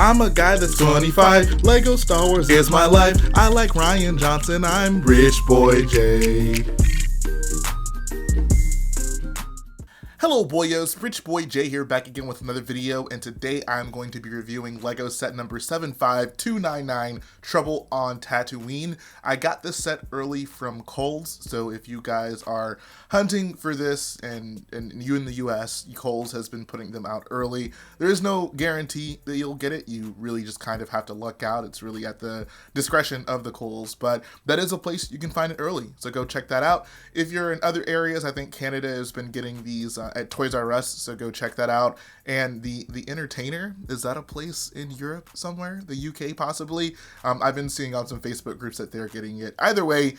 I'm a guy that's 25. Lego Star Wars is my life. I like Ryan Johnson. I'm Rich Boy J. Hello boyos, Rich Boy J here, back again with another video, and today I'm going to be reviewing Lego set number 75299, Trouble on Tatooine. I got this set early from Kohl's, so if you guys are hunting for this and you in the US, Kohl's has been putting them out early. There is no guarantee that you'll get it. You really just kind of have to luck out. It's really at the discretion of the Kohl's, but that is a place you can find it early, so go check that out. If you're in other areas, I think Canada has been getting these at Toys R Us, so go check that out. And the Entertainer, is that a place in Europe somewhere? The UK possibly? I've been seeing on some Facebook groups that they're getting it. Either way,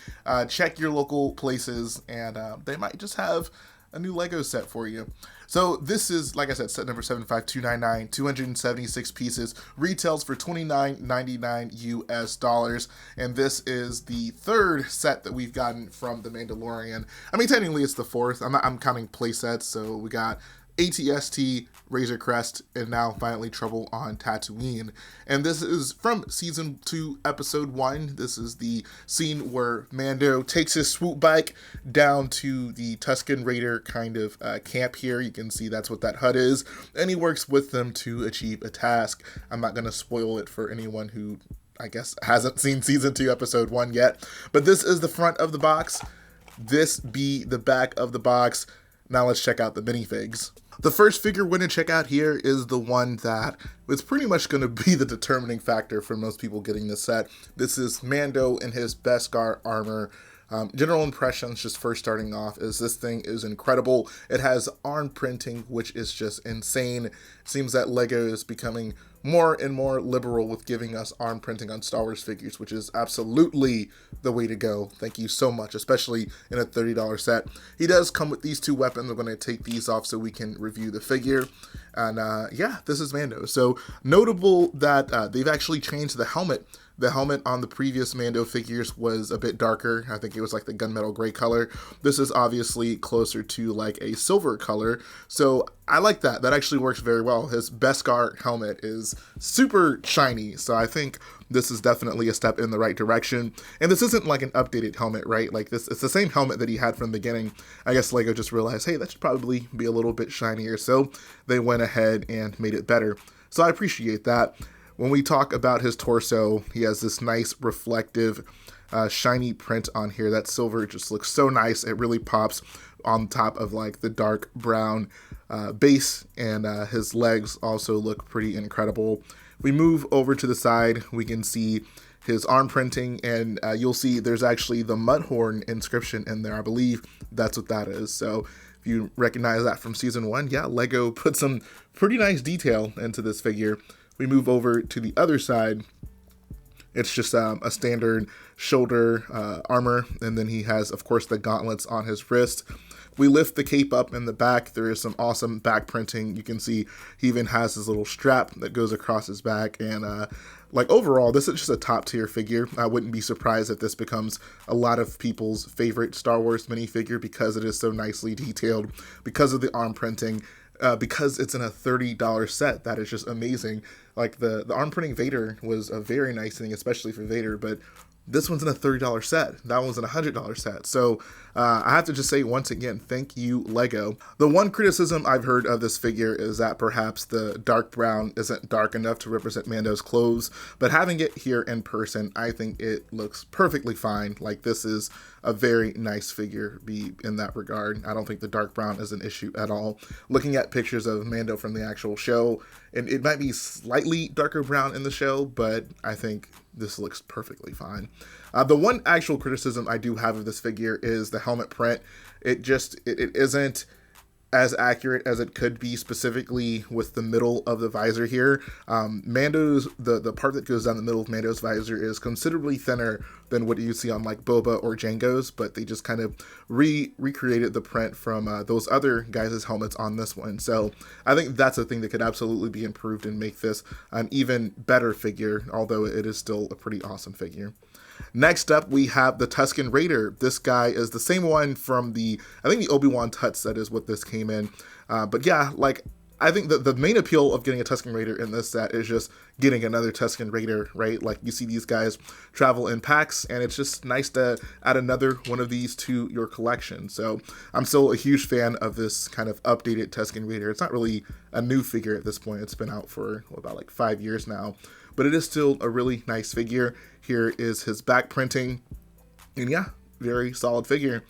check your local places, and they might just have a new Lego set for you. So this is, like I said, set number 75299, 276 pieces, retails for $29.99 US, and this is the third set that we've gotten from The Mandalorian. I mean, technically it's the fourth. I'm counting play sets, so we got ATST, Razor Crest, and now finally Trouble on Tatooine. And this is from Season 2, Episode 1. This is the scene where Mando takes his swoop bike down to the Tusken Raider kind of camp here. You can see that's what that hut is. And he works with them to achieve a task. I'm not going to spoil it for anyone who, I guess, hasn't seen Season 2, Episode 1 yet. But this is the front of the box. This be the back of the box. Now let's check out the minifigs. The first figure we're going to check out here is the one that is pretty much going to be the determining factor for most people getting this set. This is Mando in his Beskar armor. General impressions, just first starting off, is this thing is incredible. It has arm printing, which is just insane. It seems that Lego is becoming more and more liberal with giving us arm printing on Star Wars figures, which is absolutely the way to go. Thank you so much, especially in a $30 set. He does come with these two weapons. We're going to take these off so we can review the figure. And yeah, this is Mando. So notable that they've actually changed the helmet. The helmet on the previous Mando figures was a bit darker. I think it was like the gunmetal gray color. This is obviously closer to like a silver color. So I like that. That actually works very well. His Beskar helmet is super shiny. So I think this is definitely a step in the right direction. And this isn't like an updated helmet, right? Like this, it's the same helmet that he had from the beginning. I guess Lego just realized, hey, that should probably be a little bit shinier. So they went ahead and made it better. So I appreciate that. When we talk about his torso, he has this nice reflective, shiny print on here. That silver just looks so nice. It really pops on top of like the dark brown base, and his legs also look pretty incredible. We move over to the side, we can see his arm printing, and you'll see there's actually the Mudhorn inscription in there. I believe that's what that is. So if you recognize that from Season 1, yeah, Lego put some pretty nice detail into this figure. We move over to the other side. It's just a standard shoulder armor, and then he has, of course, the gauntlets on his wrist. We lift the cape up in the back. There is some awesome back printing. You can see he even has his little strap that goes across his back, and like overall, this is just a top tier figure. I wouldn't be surprised if this becomes a lot of people's favorite Star Wars minifigure because it is so nicely detailed, because of the arm printing. Because it's in a $30 set. That is just amazing. Like the arm printing Vader was a very nice thing, especially for Vader, but this one's in a $30 set. That one's in a $100 set. So I have to just say once again, thank you, Lego. The one criticism I've heard of this figure is that perhaps the dark brown isn't dark enough to represent Mando's clothes, but having it here in person, I think it looks perfectly fine. Like this is a very nice figure in that regard. I don't think the dark brown is an issue at all. Looking at pictures of Mando from the actual show, and it might be slightly darker brown in the show, but I think this looks perfectly fine. The one actual criticism I do have of this figure is the helmet print. It isn't as accurate as it could be, specifically with the middle of the visor here. Mando's, the part that goes down the middle of Mando's visor is considerably thinner than what you see on like Boba or Jango's, but they just kind of recreated the print from those other guys' helmets on this one. So I think that's a thing that could absolutely be improved and make this an even better figure, although it is still a pretty awesome figure. Next up, we have the Tusken Raider. This guy is the same one from I think the Obi-Wan Tut set is what this came in. But yeah, like, I think that the main appeal of getting a Tusken Raider in this set is just getting another Tusken Raider, right? Like you see these guys travel in packs, and it's just nice to add another one of these to your collection. So I'm still a huge fan of this kind of updated Tusken Raider. It's not really a new figure at this point. It's been out for about like 5 years now, but it is still a really nice figure. Here is his back printing, and yeah, very solid figure.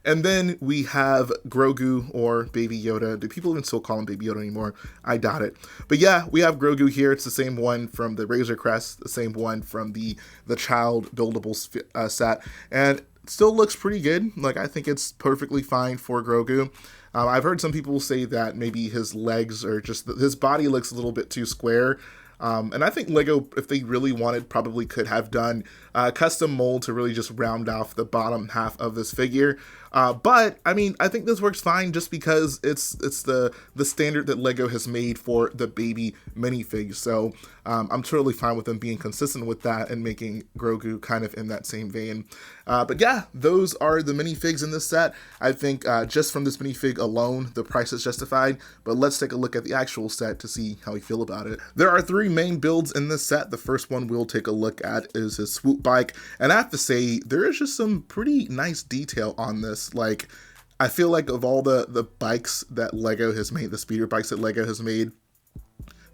And then we have Grogu, or Baby Yoda. Do people even still call him Baby Yoda anymore? I doubt it. But yeah, we have Grogu here. It's the same one from the Razor Crest, the same one from the child buildable set. And it still looks pretty good. Like, I think it's perfectly fine for Grogu. I've heard some people say that maybe his legs are just, his body looks a little bit too square. And I think LEGO, if they really wanted, probably could have done a custom mold to really just round off the bottom half of this figure. But I mean, I think this works fine just because it's the standard that LEGO has made for the baby minifigs. So I'm totally fine with them being consistent with that and making Grogu kind of in that same vein. But yeah, those are the minifigs in this set. I think just from this minifig alone, the price is justified. But let's take a look at the actual set to see how we feel about it. There are 3 main builds in this set. The first one we'll take a look at is his swoop bike. And I have to say, there is just some pretty nice detail on this. Like, I feel like of all the bikes that LEGO has made, the speeder bikes that LEGO has made,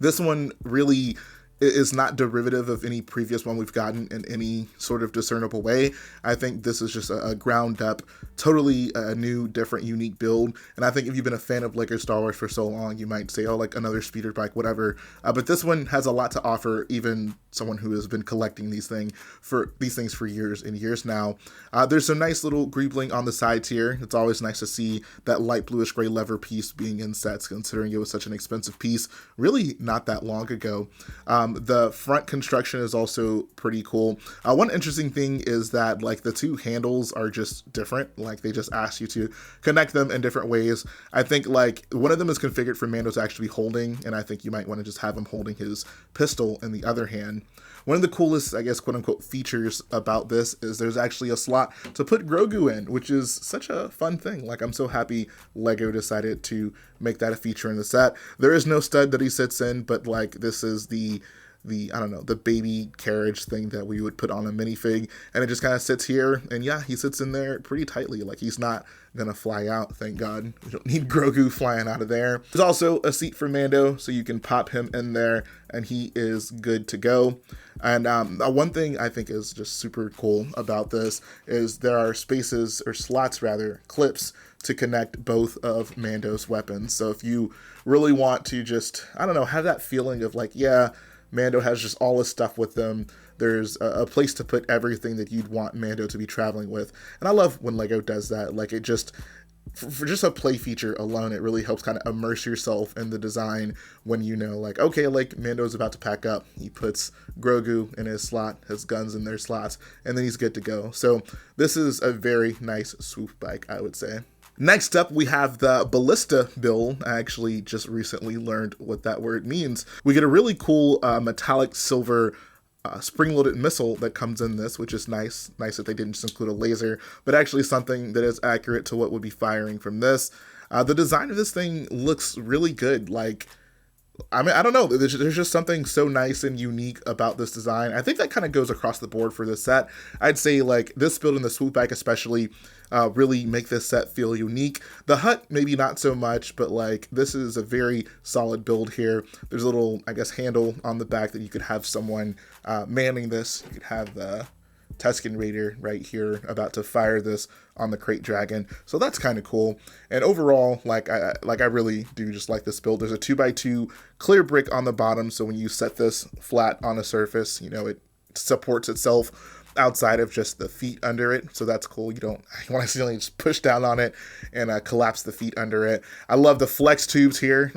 this one really is not derivative of any previous one we've gotten in any sort of discernible way. I think this is just a ground up, totally new, different, unique build. And I think if you've been a fan of LEGO Star Wars for so long, you might say, oh, like another speeder bike, whatever. But this one has a lot to offer, even someone who has been collecting these things for years and years now. There's some nice little greebling on the sides here. It's always nice to see that light bluish gray lever piece being in sets, considering it was such an expensive piece really not that long ago. The front construction is also pretty cool. One interesting thing is that like the 2 handles are just different. Like they just ask you to connect them in different ways. I think like one of them is configured for Mando to actually be holding, and I think you might want to just have him holding his pistol in the other hand. One of the coolest, I guess, quote unquote, features about this is there's actually a slot to put Grogu in, which is such a fun thing. Like, I'm so happy LEGO decided to make that a feature in the set. There is no stud that he sits in, but like this is the I don't know, the baby carriage thing that we would put on a minifig, and it just kind of sits here, and yeah, he sits in there pretty tightly. Like, he's not gonna fly out, thank God. We don't need Grogu flying out of there. There's also a seat for Mando, so you can pop him in there, and he is good to go. And one thing I think is just super cool about this is there are spaces, or slots rather, clips to connect both of Mando's weapons. So if you really want to just, I don't know, have that feeling of like, yeah, Mando has just all his stuff with them, there's a place to put everything that you'd want Mando to be traveling with. And I love when LEGO does that. Like, it just, for just a play feature alone, it really helps kind of immerse yourself in the design when you know, like, okay, like Mando's about to pack up. He puts Grogu in his slot, his guns in their slots, and then he's good to go. So this is a very nice swoop bike, I would say. Next up, we have the Ballista build. I actually just recently learned what that word means. We get a really cool metallic silver spring-loaded missile that comes in this, which is nice. Nice that they didn't just include a laser, but actually something that is accurate to what would be firing from this. The design of this thing looks really good. Like, I mean, I don't know. There's just something so nice and unique about this design. I think that kind of goes across the board for this set. I'd say like this build and the swoop bike especially really make this set feel unique. The hut, maybe not so much, but like this is a very solid build here. There's a little, I guess, handle on the back that you could have someone manning this. You could have the Tusken Raider right here about to fire this on the Crate Dragon. So that's kind of cool. And overall, like I really do just like this build. There's a 2x2 clear brick on the bottom, so when you set this flat on a surface, you know, it supports itself outside of just the feet under it. So that's cool. You want to accidentally just push down on it and collapse the feet under it. I love the flex tubes here.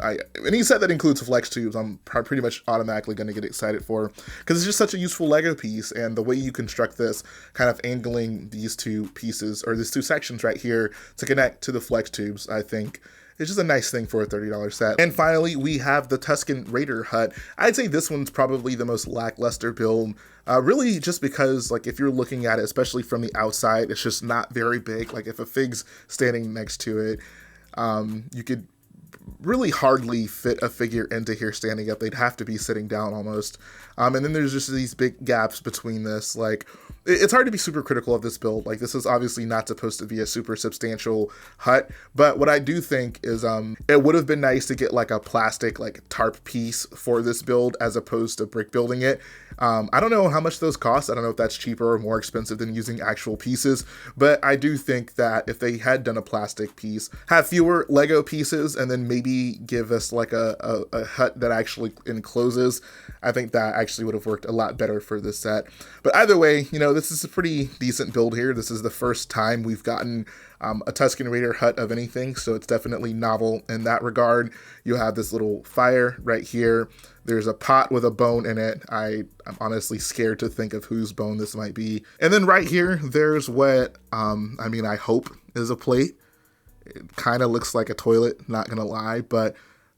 Any set that includes flex tubes, I'm pretty much automatically going to get excited for, because it's just such a useful LEGO piece. And the way you construct this, kind of angling these 2 pieces, or these 2 sections right here to connect to the flex tubes, I think it's just a nice thing for a $30 set. And finally, we have the Tusken Raider hut. I'd say this one's probably the most lackluster build, really just because, like, if you're looking at it, especially from the outside, it's just not very big. Like, if a fig's standing next to it, you could really hardly fit a figure into here standing up. They'd have to be sitting down almost. And then there's just these big gaps between this. Like, it's hard to be super critical of this build. Like, this is obviously not supposed to be a super substantial hut, but what I do think is it would have been nice to get like a plastic like tarp piece for this build as opposed to brick building it. I don't know how much those cost. I don't know if that's cheaper or more expensive than using actual pieces, but I do think that if they had done a plastic piece, have fewer Lego pieces, and then maybe give us like a hut that actually encloses, I think that actually would have worked a lot better for this set. But either way, you know, this is a pretty decent build here. This is the first time we've gotten a Tusken Raider hut of anything, so it's definitely novel in that regard. You have this little fire right here. There's a pot with a bone in it. I'm honestly scared to think of whose bone this might be. And then right here, there's what, I hope is a plate. It kind of looks like a toilet, not gonna lie, but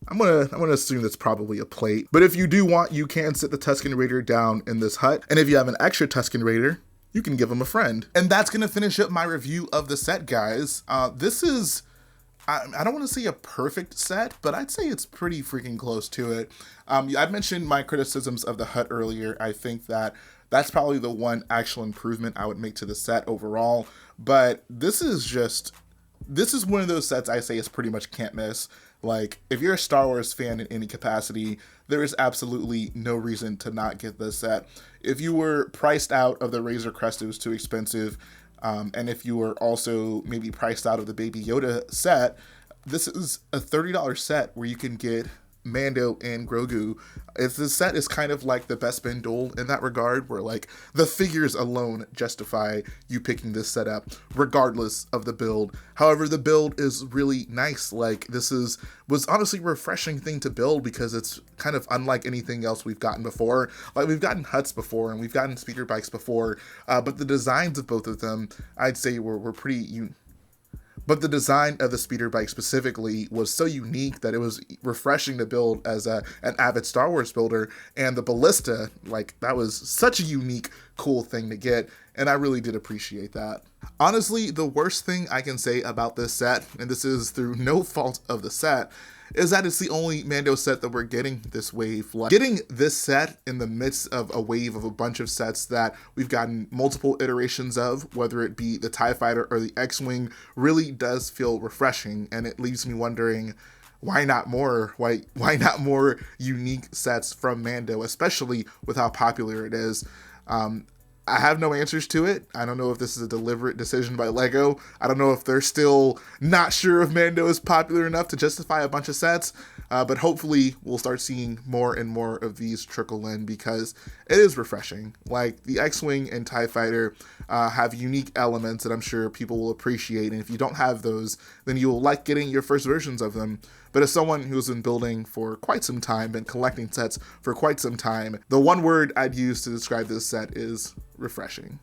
I'm gonna assume that's probably a plate. But if you do want, you can sit the Tusken Raider down in this hut. And if you have an extra Tusken Raider, you can give them a friend. And that's gonna finish up my review of the set, guys. This is, I don't want to say a perfect set, but I'd say it's pretty freaking close to it. I mentioned my criticisms of the hut earlier. I think that that's probably the one actual improvement I would make to the set overall. But this is one of those sets I say is pretty much can't miss. Like, if you're a Star Wars fan in any capacity, there is absolutely no reason to not get this set. If you were priced out of the Razor Crest, it was too expensive. And if you were also maybe priced out of the Baby Yoda set, this is a $30 set where you can get Mando and Grogu. The set is kind of like the Best Ben duel in that regard, where like the figures alone justify you picking this set up regardless of the build. However, the build is really nice. Like, this was honestly a refreshing thing to build because it's kind of unlike anything else we've gotten before. Like, we've gotten huts before and we've gotten speeder bikes before, but the designs of both of them, I'd say were pretty unique. But the design of the speeder bike specifically was so unique that it was refreshing to build as an avid Star Wars builder. And the ballista, like, that was such a unique, cool thing to get. And I really did appreciate that. Honestly, the worst thing I can say about this set, and this is through no fault of the set, is that it's the only Mando set that we're getting this wave. Like, getting this set in the midst of a wave of a bunch of sets that we've gotten multiple iterations of, whether it be the TIE Fighter or the X-Wing, really does feel refreshing, and it leaves me wondering, why not more? Why not more unique sets from Mando, especially with how popular it is? I have no answers to it. I don't know if this is a deliberate decision by Lego. I don't know if they're still not sure if Mando is popular enough to justify a bunch of sets, but hopefully we'll start seeing more and more of these trickle in because it is refreshing. Like, the X-Wing and TIE Fighter have unique elements that I'm sure people will appreciate, and if you don't have those, then you will like getting your first versions of them. But as someone who's been building for quite some time, been collecting sets for quite some time, the one word I'd use to describe this set is refreshing.